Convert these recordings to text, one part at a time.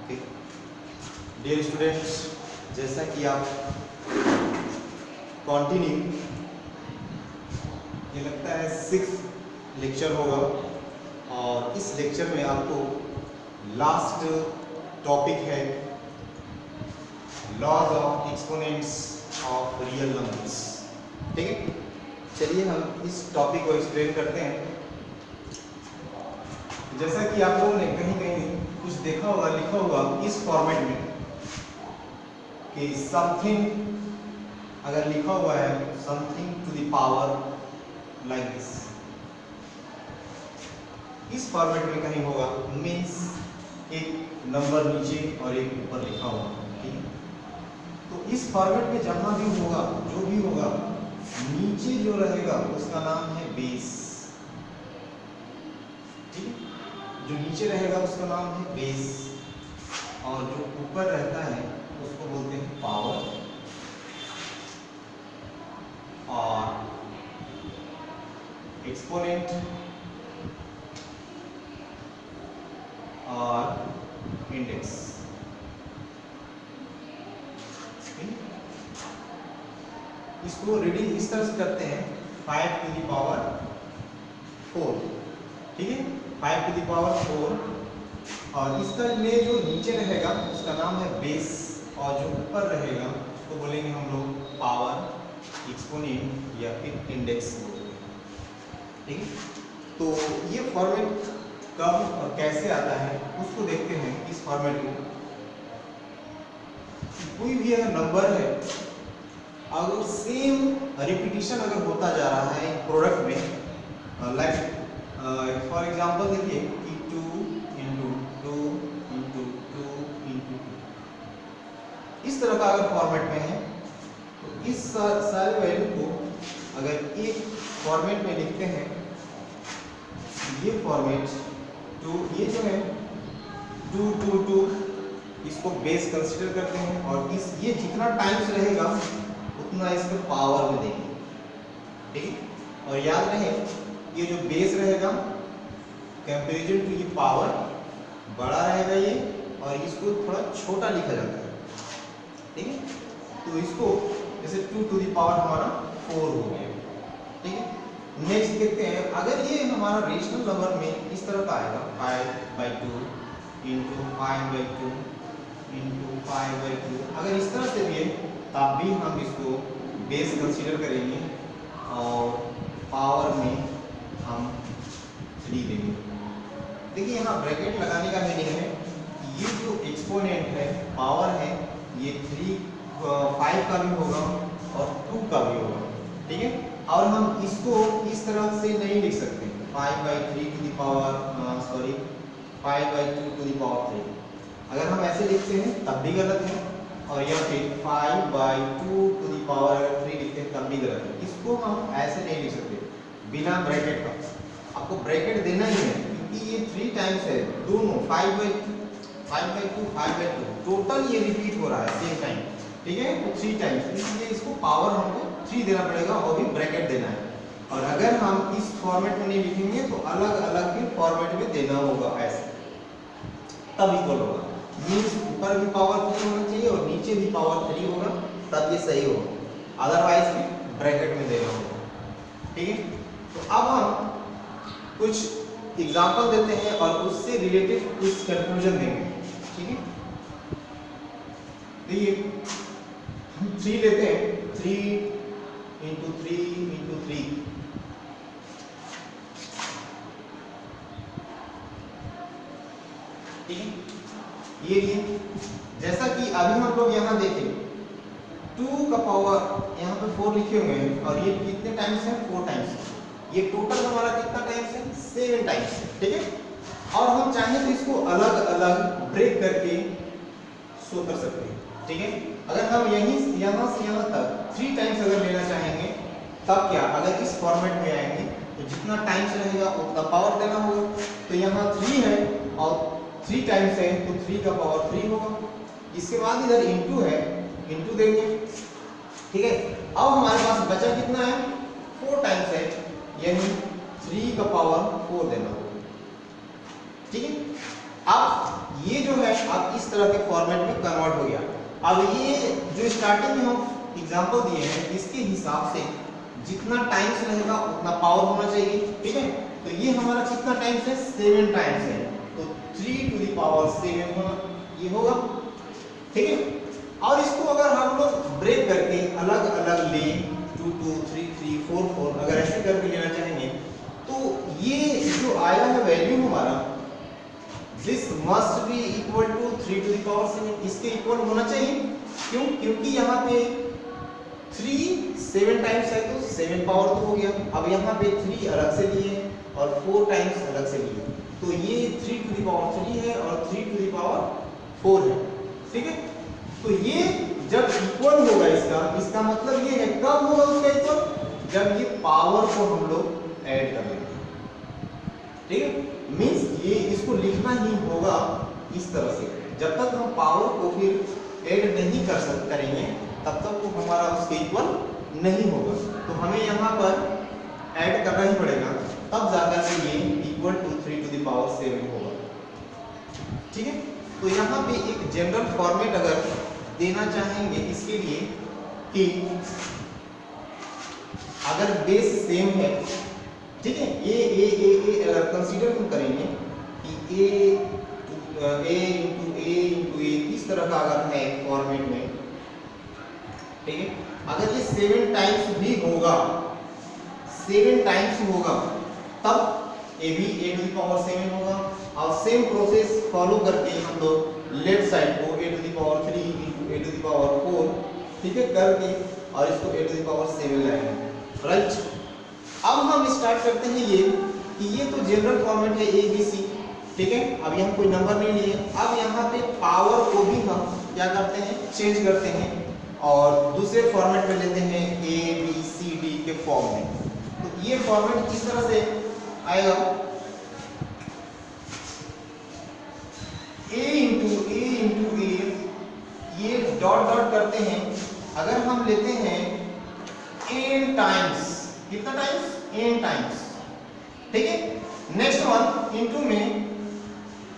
Okay dear students, जैसा कि आप कंटिन्यू, ये लगता है 6th लेक्चर होगा और इस लेक्चर में आपको लास्ट टॉपिक है laws of exponents of real numbers. ठीक है, चलिए हम इस टॉपिक को एक्सप्लेन करते हैं। जैसा कि आप लोगों ने कहीं कहीं कुछ देखा होगा, लिखा होगा इस फॉर्मेट में कि समथिंग, अगर लिखा हुआ है something to the power like this, इस फॉर्मेट में कहीं होगा, मीन्स एक नंबर नीचे और एक ऊपर लिखा हुआ। ठीक है, तो इस फॉर्मेट में जहां भी होगा, जो भी होगा, नीचे जो रहेगा उसका नाम है बेस। ठीक है, जो नीचे रहेगा उसका नाम है बेस और जो ऊपर रहता है उसको बोलते हैं पावर और एक्सपोनेंट और इंडेक्स। इसको रीडिंग इस तरह से करते हैं 5 to the power 4। ठीक है, 5 to the power 4 और इसका में जो नीचे रहेगा उसका नाम है बेस और जो ऊपर रहेगा उसको बोलेंगे हम लोग पावर, एक्सपोनेंट या फिर इंडेक्स बोलेंगे। ठीक है, तो ये फॉर्मेट कब और कैसे आता है उसको देखते हैं। इस फॉर्मेट में कोई भी अगर नंबर है, अगर सेम रिपीटिशन अगर होता जा रहा है प्रोडक्ट में, लाइक फॉर एग्जांपल देखिए कि 2 into 2 into 2 into 2, इस तरह का अगर फॉर्मेट में है तो इस सारे वैल्यू को अगर एक फॉर्मेट में लिखते हैं, ये फॉर्मेट तो ये जो है 2 2 2, इसको बेस कंसीडर करते हैं और इस ये जितना टाइम्स रहेगा उतना इसको पावर में देंगे। ठीक है, और याद रहे ये जो बेस रहेगा कंपैरिजन टू ये पावर बड़ा रहेगा ये, और इसको थोड़ा छोटा लिखा जाता है। ठीक है, तो इसको जैसे 2 to the power हमारा 4 हो गया। ठीक है, नेक्स्ट देखते हैं, अगर ये हमारा रेशनल नंबर में इस तरह का आएगा 5/2 into 5/2 into 5/2, अगर इस तरह से भी है तब भी हम इसको बेस कंसीडर करेंगे और पावर में हम 3 देंगे। देखिए यहाँ ब्रैकेट लगाने का मीनिंग है कि ये जो एक्सपोनेंट है, पावर है, ये 5 का भी होगा और 2 का भी होगा। ठीक है, और हम इसको इस तरह से नहीं लिख सकते 5/3 to the power 5/2 to the power 3। अगर हम ऐसे लिखते हैं तब भी गलत है, और या फिर 5/2 to the power अगर 3 लिखते हैं तब भी गलत है। इसको हम ऐसे नहीं लिख सकते बिना ब्रैकेट का, आपको ब्रैकेट देना ही है क्योंकि ये 3 टाइम्स है, दोनों 5/2 5/2 टोटल ये रिपीट हो रहा है सेम टाइम। ठीक है, तो 3 टाइम्स, इसलिए इसको पावर हमको 3 देना पड़ेगा और भी ब्रैकेट देना है। और अगर हम इस फॉर्मेट में नहीं लिखेंगे तो अलग अलग भी फॉर्मेट में देना होगा, ऐसे तब इक्वल होगा। मीन्स ऊपर भी पावर 3 होना चाहिए और नीचे भी पावर 3 होगा, तब ये सही होगा, अदरवाइज भी ब्रैकेट में देना होगा। ठीक है, तो अब हम कुछ एग्जांपल देते हैं और उससे रिलेटेड कुछ कंक्लूजन देंगे। ठीक है, तो ये 3 लेते हैं, 3 into 3 into 3। ठीक है, ये लिए जैसा कि अभी हम लोग यहाँ देखें 2 का पावर यहाँ पे 4 लिखे हुए हैं और ये कितने टाइम्स है, 4 टाइम्स। ये टोटल हमारा कितना टाइम्स है, 7 टाइम्स है। ठीक है, और हम चाहें तो इसको अलग अलग ब्रेक करके शो कर सकते हैं। ठीक है, अगर हम यहाँ से यहाँ तक 3 टाइम्स अगर लेना चाहेंगे तब क्या, अगर इस फॉर्मेट में आएंगे तो जितना टाइम्स रहेगा उतना पावर देना होगा। तो यहाँ 3 है और 3 टाइम्स है तो 3 का पावर 3 होगा। इसके बाद इधर इंटू है, इंटू देंगे। ठीक है, अब हमारे पास बचा कितना है, 4 टाइम्स है, यानी 3 का पावर 4 देना होगा। ठीक है, अब ये जो है अब इस तरह के फॉर्मेट में कन्वर्ट हो गया। अब ये जो स्टार्टिंग में हम एग्जांपल दिए हैं इसके हिसाब से जितना टाइम्स रहेगा उतना पावर होना चाहिए, ठीक है। तो ये हमारा कितना टाइम्स है, 7 टाइम्स है, तो 3 टू द पावर 7 होना ये होगा, ठीक है। और इसको अगर हम लोग ब्रेक करके अलग अलग ले 2 2 3 3 4 4 अगर ऐसे करके लेना चाहेंगे तो ये जो आया है वैल्यू हमारा this must be equal to 3 to the power 7, इसके इक्वल होना चाहिए। क्यों? क्योंकि यहाँ पे 3 7 टाइम्स है तो 7 पावर तो हो गया। अब यहाँ पे 3 अलग से लिए और 4 टाइम्स अलग से लिए, तो ये 3 टू द पावर 3 है और 3 टू द पावर 4 है, ठीक है। तो ये जब इक्वल होगा इसका मतलब ये है कब होगा उसका इक्वल, जब ये पावर को हम लोग ऐड कर लेंगे, ठीक है। मींस ये इसको लिखना ही होगा इस तरह से, जब तक हम पावर को फिर ऐड नहीं करेंगे तब तक वो हमारा उसके इक्वल नहीं होगा। तो हमें यहाँ पर ऐड करना ही पड़ेगा, तब जाकर के ये equal to 3 to the power 7 होगा, ठीक है। तो यहाँ पे एक जनरल फॉर्मेट अगर देना चाहेंगे इसके लिए कि अगर बेस सेम है, ठीक है, ए अगर कंसीडर हम करेंगे कि ए इंटू ए इस तरह का अगर है फॉर्मेट में, ठीक है। अगर ये 7 टाइम्स भी होगा, 7 टाइम्स होगा तब ए भी ए टू द पावर 7 होगा। और सेम प्रोसेस फॉलो करके हम लोग लेफ्ट साइड को a to the power 3 into a to the power 4, ठीक है, करके और इसको ए टू द पावर 7 लाएंगे, राइट। अब हम स्टार्ट करते हैं ये कि ये तो जनरल फॉर्मेट है ए बी सी, ठीक है। अब यहाँ कोई नंबर नहीं लिए, अब यहाँ पे पावर को भी हम क्या करते हैं, चेंज करते हैं और दूसरे फॉर्मेट में लेते हैं ए बी सी डी के फॉर्म में। तो ये फॉर्मेट किस तरह से आएगा, ए इंटू ए ये डॉट डॉट करते हैं। अगर हम लेते हैं n टाइम्स, कितना टाइम्स, n टाइम्स, ठीक है। नेक्स्ट वन इंटू में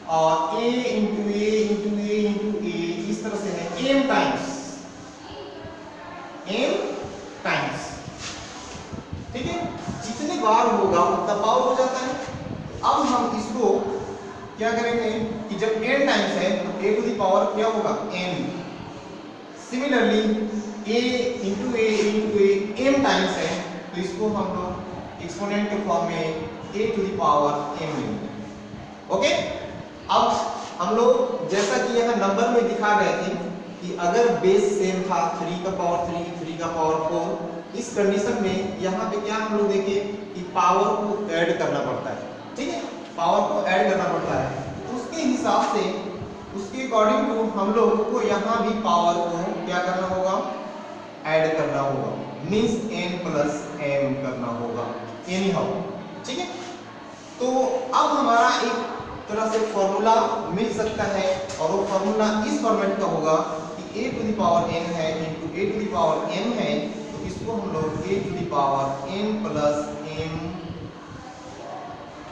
और a इंटू a into a into a इस तरह से है m टाइम्स, ठीक है। जितने बार होगा उतना पावर हो जाता है। अब हम इसको क्या करेंगे कि जब n टाइम्स है तो a टू द पावर क्या होगा, n। सिमिलरली a इंटू ए m टाइम्स है तो इसको हम लोग एक्सपोनेंट के फॉर्म में a to the power m लेंगे, ओके। अब हम लोग जैसा कि यहाँ नंबर में दिखा रहे थे कि अगर बेस सेम था 3 का पावर 3 3 का पावर 4, इस कंडीशन में यहाँ पे क्या हम लोग देखें कि पावर को ऐड करना पड़ता है, ठीक है, पावर को ऐड करना पड़ता है। उसके हिसाब से उसके अकॉर्डिंग टू हम लोग को यहाँ भी पावर को क्या करना होगा, ऐड करना होगा, मींस n प्लस m करना होगा एनी हाउ, ठीक है। तो अब हमारा एक तरह से फॉर्मूला मिल सकता है और वो फॉर्मूला इस फॉर्मेट का होगा कि a to the power n है into a to the power m है, तो इसको हम लोग a to the power n plus m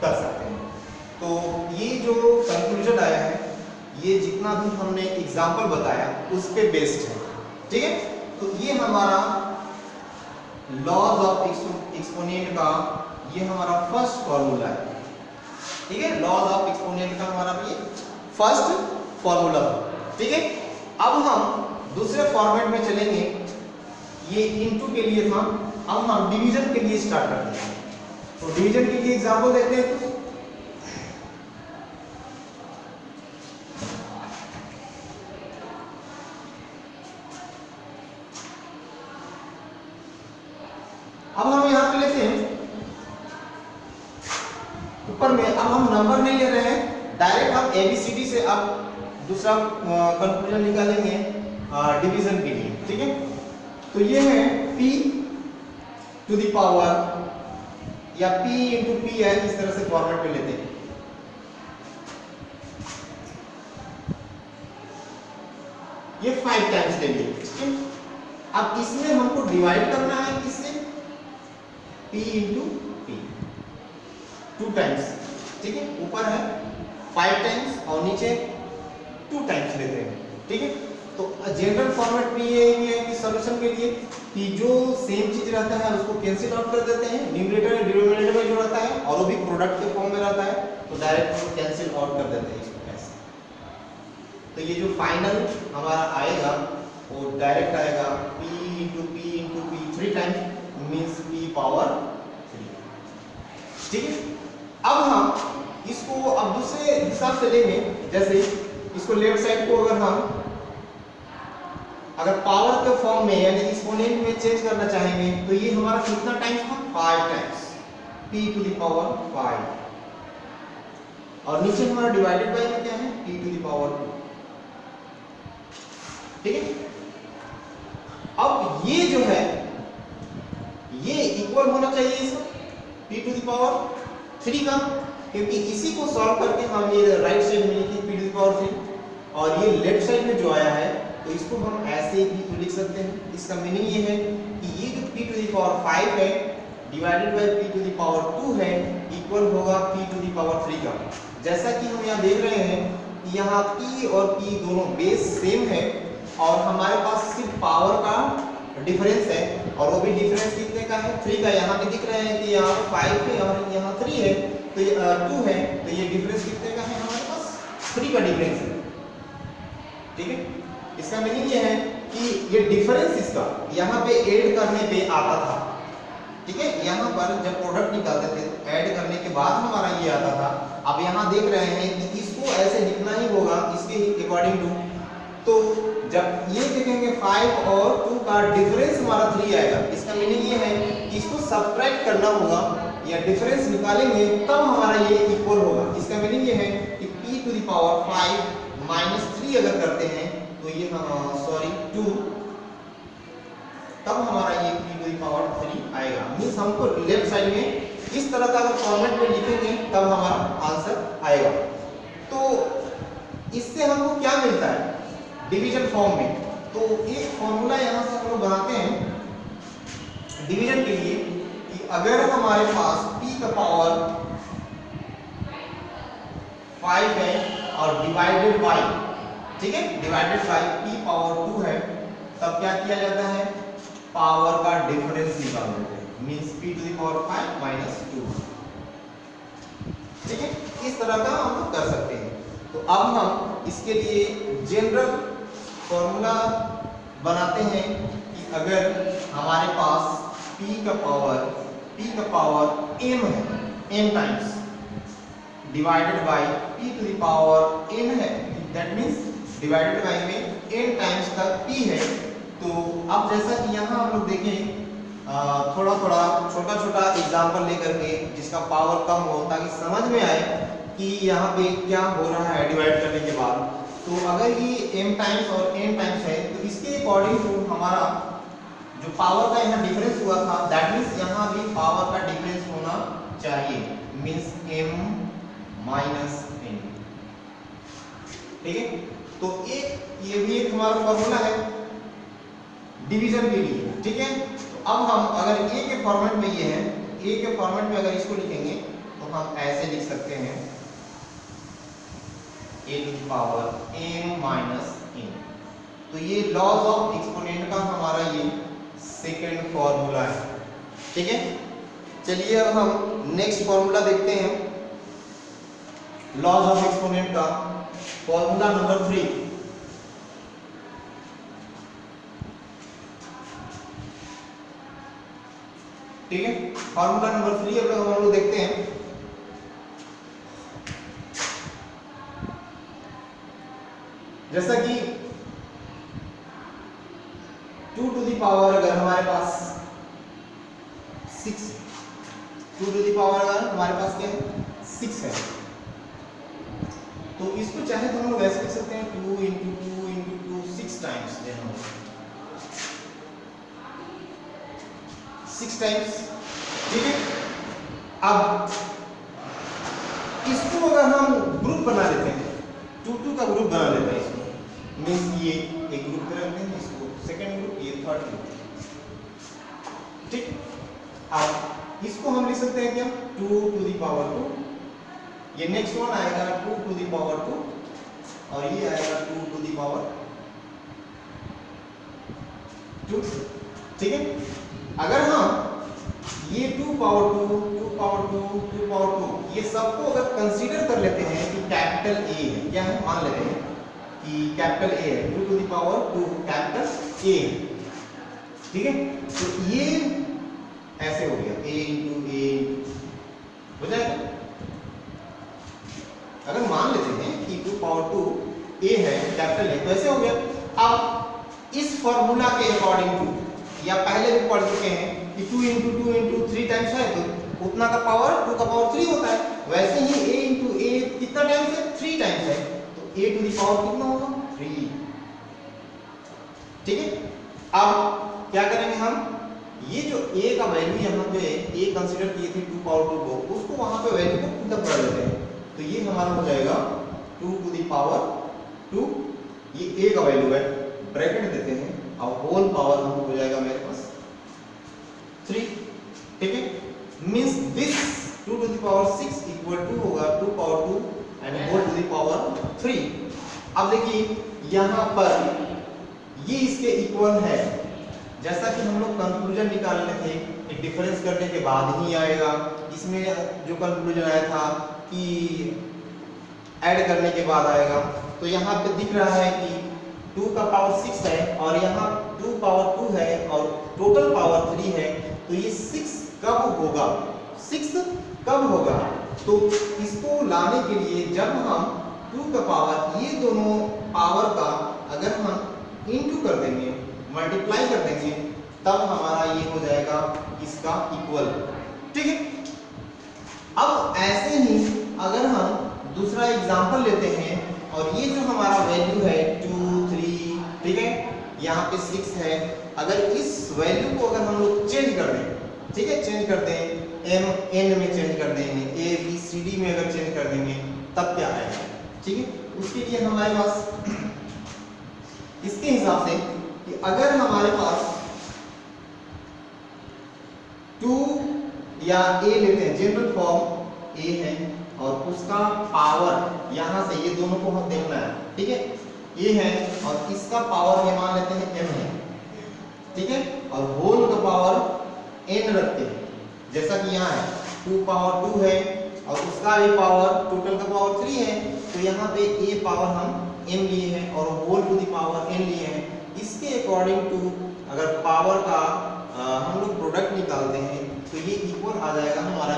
कर सकते हैं। तो ये जो कंक्लूजन आया है ये जितना भी हमने एग्जाम्पल बताया उस पे बेस्ड है, ठीक है। तो ये हमारा लॉज ऑफ एक्सपोनेंट का ये हमारा फर्स्ट फॉर्मूला है, ठीक है। लॉज ऑफ एक्सपोनेंट का हमारा ये फर्स्ट फॉर्मूला था, ठीक है। अब हम दूसरे फॉर्मेट में चलेंगे, ये इनटू के लिए था, अब हम डिवीजन के लिए स्टार्ट करते हैं। तो डिवीजन के लिए एग्जांपल देखते हैं। अब हम यहां पे लेते हैं ऊपर में, अब हम नंबर नहीं ले रहे हैं, डायरेक्ट हम एबीसीडी से अब दूसरा कंक्लूजन निकालेंगे डिवीजन के लिए, ठीक है। तो ये है p टू द पावर या p इंटू पी है, इस तरह से फॉर्मेट में लेते हैं। ये 5 टाइम्स ले लिए, ठीक है। अब इसमें हमको डिवाइड करना है किससे, p इंटू पी, 2 टाइम्स, ठीक है। ऊपर है 5 टाइम्स और नीचे 2 टाइम्स लेते हैं, ठीक है। तो जनरल फॉर्मेट में ये है कि सॉल्यूशन के लिए कि जो सेम चीज रहता है उसको कैंसिल आउट कर देते हैं, न्यूमरेटर और डिनोमिनेटर में जो रहता है और वो भी प्रोडक्ट के फॉर्म में रहता है, तो डायरेक्ट उसको कैंसिल आउट कर देते हैं इसको ऐसे। तो ये जो फाइनल हमारा आएगा वो डायरेक्ट आएगा p into p 3 times means p power 3, ठीक है। अब हम इसको अब दूसरे हिसाब से लेंगे, जैसे इसको लेफ्ट साइड को अगर हम अगर पावर के फॉर्म में यानी एक्सपोनेंट में चेंज करना चाहेंगे तो ये हमारा कितना टाइम्स था, 5 times p to the power 5, और नीचे हमारा डिवाइडेड बाय में क्या है p टू द पावर 2, ठीक है। अब ये जो है ये इक्वल होना चाहिए इसका p टू द पावर 3 का, क्योंकि इसी को सॉल्व करके हम ये राइट साइड में लिखे p टू द पावर 3 और ये लेफ्ट साइड में जो आया है तो इसको हम ऐसे भी लिख सकते हैं। इसका मीनिंग ये है कि ये जो p टू द पावर 5 है divided by p to the power 2 है इक्वल होगा p टू द पावर 3 का। जैसा कि हम यहाँ देख रहे हैं कि यहाँ p और p दोनों बेस सेम है और हमारे पास सिर्फ पावर का डिफरेंस है, और वो भी डिफरेंस कितने का है, 3 का। यहाँ पे दिख रहे हैं कि यहाँ 5 है और यहाँ 3 है, तो ये 2 है, तो ये डिफरेंस कितने का है हमारे पास, 3 का डिफरेंस है, ठीक है। इसका मीनिंग ये है कि ये डिफरेंस इसका यहाँ पे ऐड करने पे आता था, ठीक है। यहाँ पर जब प्रोडक्ट निकालते थे तो ऐड करने के बाद हमारा ये आता था। अब यहाँ देख रहे हैं कि इसको ऐसे लिखना ही होगा इसके अकॉर्डिंग टू, तो जब ये देखेंगे 5 और 2 का डिफरेंस हमारा 3 आएगा। इसका मीनिंग ये है कि इसको सब्ट्रैक्ट करना होगा या डिफरेंस निकालेंगे तब हमारा ये इक्वल होगा। इसका मीनिंग ये है कि p to the power 5 minus 3 अगर करते हैं तो ये सॉरी 2, तब हमारा ये p टू द पावर 3 आएगा। मींस हमको लेफ्ट साइड में इस तरह का अगर फॉर्मेट में लिखेंगे तब हमारा आंसर आएगा। तो इससे हमको क्या मिलता है डिवीजन फॉर्म में, तो एक फॉर्मूला यहाँ से हम लोग बनाते हैं डिवीजन के लिए कि अगर हमारे पास p का पावर 5 है और डिवाइडेड बाय, ठीक है, डिवाइडेड बाय p पावर 2 है, तब क्या किया जाता है पावर का डिफरेंस निकाल देते हैं, means p to the power 5 minus 2, ठीक है। इस तरह का हम लोग कर सकते हैं। तो अब हम इसके लिए जनरल फॉर्मूला बनाते हैं कि अगर हमारे पास p का पावर m है, m times divided by p to the power n है, दैट मींस डिवाइडेड बाय में n टाइम्स तक p है। तो अब जैसा कि यहाँ हम लोग देखें थोड़ा थोड़ा छोटा छोटा एग्जांपल लेकर के जिसका पावर कम हो ताकि समझ में आए कि यहाँ पे क्या हो रहा है डिवाइड करने के बाद। तो अगर ये m टाइम्स और n टाइम्स है तो इसके अकॉर्डिंग टू हमारा जो पावर का यहाँ डिफरेंस हुआ था दैट मींस यहाँ भी पावर का डिफरेंस होना चाहिए, मींस m माइनस n, ठीक है। तो ये भी एक हमारा फॉर्मूला है डिवीजन के लिए, ठीक है। तो अब हम अगर a के फॉर्मेट में ये है, a के फॉर्मेट में अगर इसको लिखेंगे तो हम ऐसे लिख सकते हैं a to the power m minus n। तो ये लॉज ऑफ एक्सपोनेंट का हमारा ये सेकंड फॉर्मूला है, ठीक है। चलिए अब हम नेक्स्ट फॉर्मूला देखते हैं लॉज ऑफ एक्सपोनेंट का, फॉर्मूला नंबर 3। ठीक है, फॉर्मूला नंबर 3 अब हम लोग देखते हैं। जैसा कि 2 टू द पावर अगर हमारे पास 6, 2 टू द पावर अगर हमारे पास क्या है 6 है, तो इसको चाहे तो हम लोग ऐसे लिख सकते हैं 2 into 2 into 2 6 टाइम्स देना होगा, 6 टाइम्स, ठीक है। अब इसको अगर हम ग्रुप बना लेते हैं 2 का ग्रुप बना लेते हैं इसको, मींस ये एक ग्रुप पे रखते हैं, इसको सेकंड ग्रुप, ये थर्ड ग्रुप, ठीक। अब इसको हम लिख सकते हैं क्या 2 टू द पावर 2, ये नेक्स्ट वन आएगा 2 टू द पावर 2 और ये आएगा टू द पावर 2, ठीक है। अगर हम ये 2 पावर 2, 2 पावर 2, 2 पावर 2 ये सबको अगर कंसीडर कर लेते हैं कि कैपिटल ए है, क्या है, मान लेते हैं कि कैपिटल ए है, 2 to the power 2 capital A, ठीक है। तो ये ऐसे हो गया a इंटू ए हो जाएगा। अगर मान लेते हैं कि 2 पावर 2 a है कैपिटल ए, तो ऐसे हो गया। अब इस फॉर्मूला के अकॉर्डिंग टू, या पहले भी पढ़ चुके हैं कि 2 इंटू 2 इंटू 3 टाइम्स है तो उतना का पावर 2 का पावर 3 होता है। वैसे ही a इंटू ए कितना टाइम्स है, 3 टाइम्स है, तो a टू द पावर कितना होगा, 3, ठीक है। अब क्या करेंगे हम, ये जो a का वैल्यू यहाँ पे a कंसीडर किए थे 2 पावर 2 को, उसको वहां पे वैल्यू को पुटअप कर देते हैं, तो ये हमारा हो जाएगा 2 टू द पावर 2, ये a का वैल्यू है, ब्रैकेट देते हैं और होल पावर हम हो जाएगा मेरे पास 3, ठीक है। Means this 2 to the power 6 equal to होगा 2 power 2 and whole to the power 3। अब देखिए यहाँ पर ये इसके इक्वल है, जैसा कि हम लोग कंक्लूजन निकालने थे कि डिफरेंस करने के बाद ही आएगा। इसमें जो कंक्लूजन आया था कि ऐड करने के बाद आएगा, तो यहाँ पे दिख रहा है कि 2 का पावर 6 है और यहाँ 2 पावर 2 है और टोटल पावर 3 है, तो ये 6 कब होगा, 6 कब होगा, तो इसको लाने के लिए जब हम 2 का पावर, ये दोनों पावर का अगर हम इनटू कर देंगे, मल्टीप्लाई कर देंगे, तब हमारा ये हो जाएगा इसका इक्वल, ठीक है। अब ऐसे ही अगर हम दूसरा एग्जांपल लेते हैं और ये जो हमारा वैल्यू है 2, 3, ठीक है, यहाँ पे 6 है, अगर इस वैल्यू को अगर हम लोग चेंज कर दें, ठीक है, चेंज कर दें, m n में चेंज कर देंगे, a b c d में अगर चेंज कर देंगे, तब क्या आएगा, ठीक है। उसके लिए हमारे पास इसके हिसाब से कि अगर हमारे पास 2 या a लेते हैं, जनरल फॉर्म a है और उसका पावर यहाँ से ये दोनों को हम देखना है, ठीक है, ये है और इसका पावर ये मान लेते हैं m है, ठीक है, और होल का पावर n रखते हैं, जैसा कि यहाँ है 2 पावर 2 है और उसका भी पावर टोटल का पावर 3 है, तो यहाँ पे a पावर हम m लिए हैं और whole to the power n लिए हैं। इसके अकॉर्डिंग टू अगर पावर का हम लोग प्रोडक्ट निकालते हैं तो ये इक्वल आ जाएगा हमारा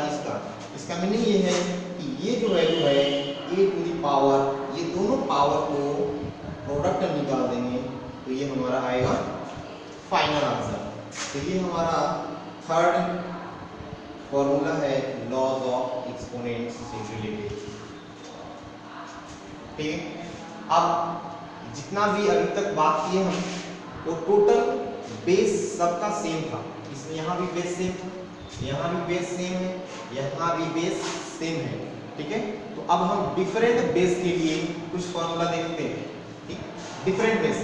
इसका मीनिंग ये है कि ये जो वैल्यू है a टू द पावर, ये दोनों पावर को प्रोडक्ट निकाल देंगे तो ये हमारा आएगा फाइनल आंसर। तो ये हमारा थर्ड फॉर्मूला है लॉज ऑफ एक्सपोनेंट्स से रिलेटेड, ठीक है। अब जितना भी अभी तक बात किए हम, वो टोटल बेस सबका सेम था, इसमें यहाँ भी बेस सेम था, यहाँ भी बेस सेम है, यहाँ भी बेस सेम है, ठीक है। तो अब हम डिफरेंट बेस के लिए कुछ फॉर्मूला देखते हैं, ठीक, different base,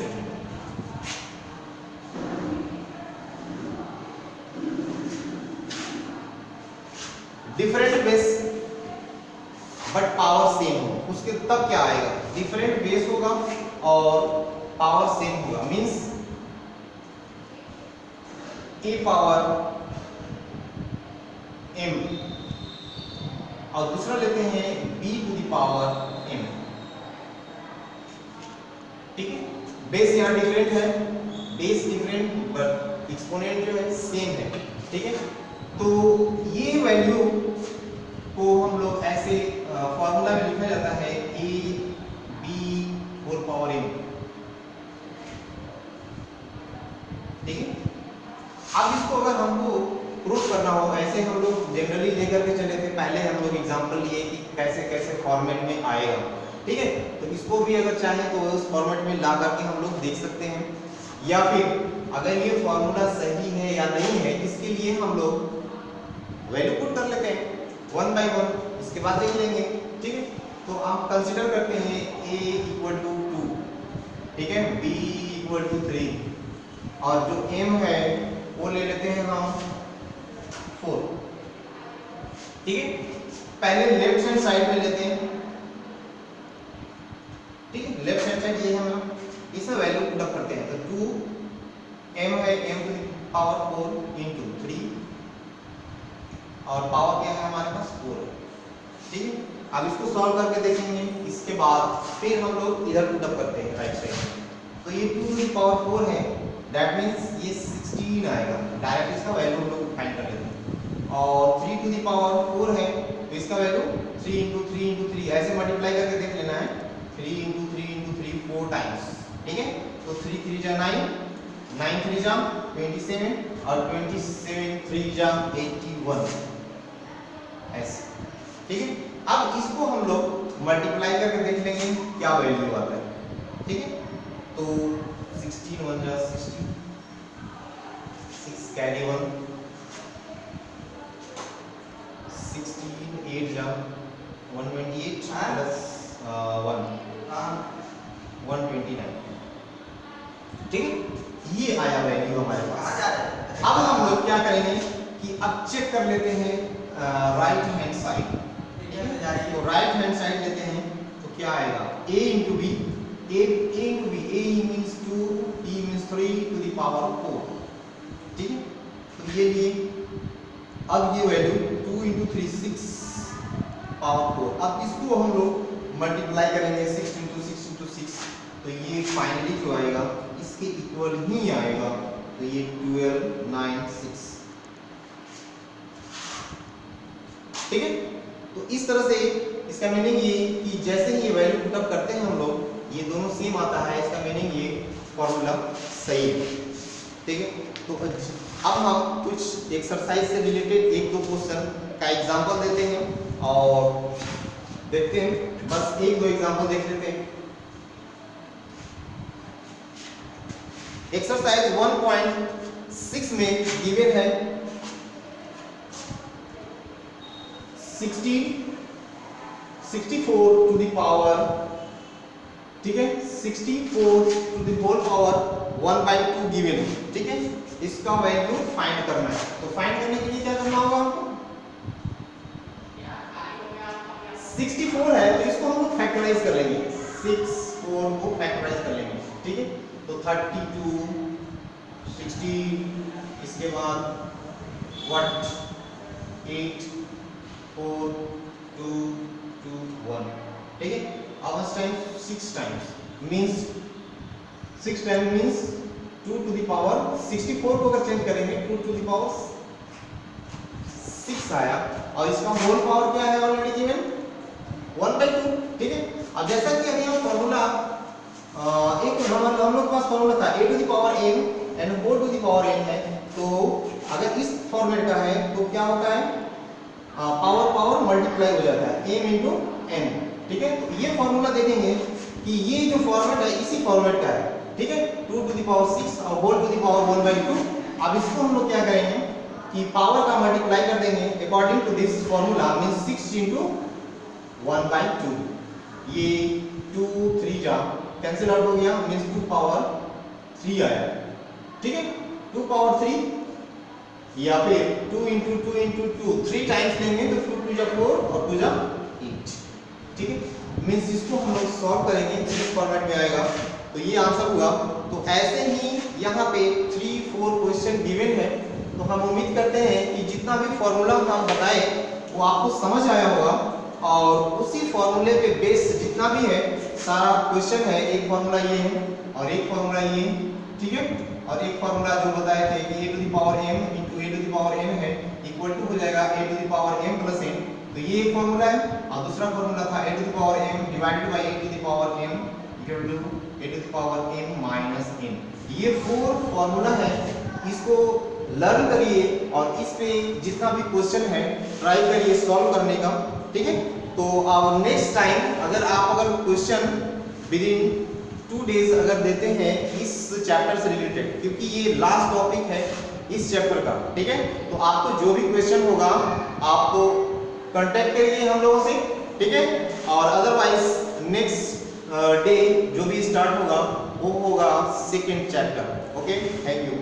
different base but power same हो, उसके तब क्या आएगा, डिफरेंट बेस होगा और पावर सेम होगा, मींस a पावर m और दूसरा लेते हैं b to the power m, ठीक है। बेस यहाँ डिफरेंट है, बेस डिफरेंट बट एक्सपोनेंट जो है सेम है, ठीक है। तो ये वैल्यू को हम लोग ऐसे फॉर्मूला में लिखा जाता है a b whole power m, ठीक है। अब इसको अगर हमको प्रूफ करना हो, ऐसे हम लोग जनरली लेकर के चले थे, पहले हम लोग एग्जांपल लिए कि कैसे कैसे फॉर्मेट में आएगा, ठीक है। तो इसको भी अगर चाहे तो उस फॉर्मेट में ला करके हम लोग देख सकते हैं, या फिर अगर ये फॉर्मूला सही है या नहीं है इसके लिए हम लोग वैल्यू पुट कर लेते हैं 1 बाय 1, इसके बाद देख लेंगे, ठीक है। तो आप कंसीडर करते हैं a इक्वल टू 2, ठीक है, b इक्वल टू 3 और जो m है वो ले लेते हैं हम 4, ठीक है। पहले लेफ्ट हैंड साइड में लेते हैं, ठीक है, लेफ्ट हैंड साइड ये है हमारा इसमें वैल्यू पुटअप करते हैं। तो 2m है m to the power 4 into 3 और पावर क्या है हमारे पास 4 है, ठीक है। अब इसको सॉल्व करके देखेंगे, इसके बाद फिर हम लोग इधर पुटअप करते हैं राइट साइड में। तो ये 2 टू द पावर 4 है, दैट मीन्स ये 16 आएगा। डायरेक्ट इसका वैल्यू हम लोग फाइंड कर लेते हैं। और 3 टू द पावर 4 है तो इसका वैल्यू 3 इंटू 3 इंटू 3 ऐसे मल्टीप्लाई करके देख लेना है। 3 इंटू 3 इंटू 3 4 टाइम्स, ठीक है। तो 3 3 जा 9, 9 3 जा 27 और 27 3 जा 81 ऐसे, ठीक है। अब इसको हम लोग मल्टीप्लाई करके देख लेंगे क्या वैल्यू आता है, ठीक है। तो 16 1 जा 60, 6 कैरी 1, 16 8 जा 128 प्लस 129, ठीक है। ये आया वैल्यू हमारे पास। अब हम लोग क्या करेंगे कि अब चेक कर लेते हैं राइट हैंड साइड। तो राइट हैंड साइड लेते हैं तो क्या आएगा a into b, a into b, a means 2, b means 3 to the power 4, ठीक है। तो ये लिए, अब ये वैल्यू 2 इंटू 3 6 पावर 4। अब इसको हम लोग मल्टीप्लाई करेंगे 6 इंटू 6 इंटू 6, तो ये फाइनली जो आएगा इसके इक्वल ही आएगा। तो ये 12 9 6, ठीक है। तो इस तरह से इसका मीनिंग ये कि जैसे ही ये वैल्यू पुटअप करते हैं हम लोग, ये दोनों सेम आता है, इसका मीनिंग ये फॉर्मूला सही है, ठीक है। तो अब हम कुछ एक्सरसाइज से रिलेटेड एक दो क्वेश्चन का एग्जांपल देते हैं और देखते हैं, बस एक दो एग्जांपल देख लेते हैं। एक्सरसाइज 1.6 में गिवन है 64 टू द पावर, ठीक है, 64 to the whole power 1/2 given है, ठीक है। इसका वैल्यू फाइंड करना है। तो फाइंड करने के लिए क्या करना होगा हमको, 64 है तो इसको हम लोग फैक्टराइज कर लेंगे, 64 को फैक्टराइज कर लेंगे, ठीक है। तो 32 16, इसके बाद व्हाट 8 4 2 2 1, ठीक है। अब इस time 6 times means 6 time means 2 to the power 64 को अगर चेंज करेंगे 2 टू द पावर 6 आया और इसका होल पावर क्या है ऑलरेडी गिवन 1/2, ठीक है। अब जैसा कि अभी हम फॉर्मूला एक हम लोग के पास फॉर्मूला था a to the power m and o to the power n है, तो अगर इस फॉर्मेट का है तो क्या होता है पावर मल्टीप्लाई हो जाता है m इंटू n, ठीक है। तो ये फॉर्मूला देखेंगे कि ये जो फॉर्मेट है इसी फॉर्मेट का है, ठीक है। 2 टू द पावर 6 और होल टू द पावर 1/2। अब इसको हम लोग क्या करेंगे कि पावर का मल्टीप्लाई कर देंगे according to this formula, means 6 into 1/2। ये 2 3 जा कैंसिल आउट हो गया, मींस 2 पावर 3 आया, ठीक है। 2 पावर 3 या फिर 2 इंटू 2 इंटू 2 3 टाइम्स लेंगे तो 2 2 जा 4 और 2 जा 8, ठीक है। मींस इसको हम लोग सॉल्व करेंगे इस फॉर्मेट में आएगा तो ये आंसर हुआ। तो ऐसे ही यहाँ पे 3 4 क्वेश्चन गिवन है, तो हम उम्मीद करते हैं कि जितना भी फॉर्मूला हम बताए वो आपको समझ आया होगा और उसी फॉर्मूले पे बेस जितना भी है सारा क्वेश्चन है। एक फॉर्मूला ये है और एक फॉर्मूला ये है, ठीक है। और एक फॉर्मूला जो बताए थे कि a to the power m into a to the power n है इक्वल टू हो जाएगा a to the power m plus n, तो ये एक फॉर्मूला है। और दूसरा फॉर्मूला था a to the power m divided by a to the power m equal to a to the power m minus n। ये 4 फॉर्मूला है, इसको लर्न करिए और इस पे जितना भी क्वेश्चन है ट्राई करिए सॉल्व करने का, ठीक है। तो नेक्स्ट टाइम अगर क्वेश्चन विद इन 2 डेज अगर देते हैं इस चैप्टर से रिलेटेड, क्योंकि ये लास्ट टॉपिक है इस चैप्टर का, ठीक है। तो आपको जो भी क्वेश्चन होगा आपको कांटेक्ट करिए हम लोगों से, ठीक है। और अदरवाइज नेक्स्ट डे जो भी स्टार्ट होगा वो होगा second chapter. Okay, thank you.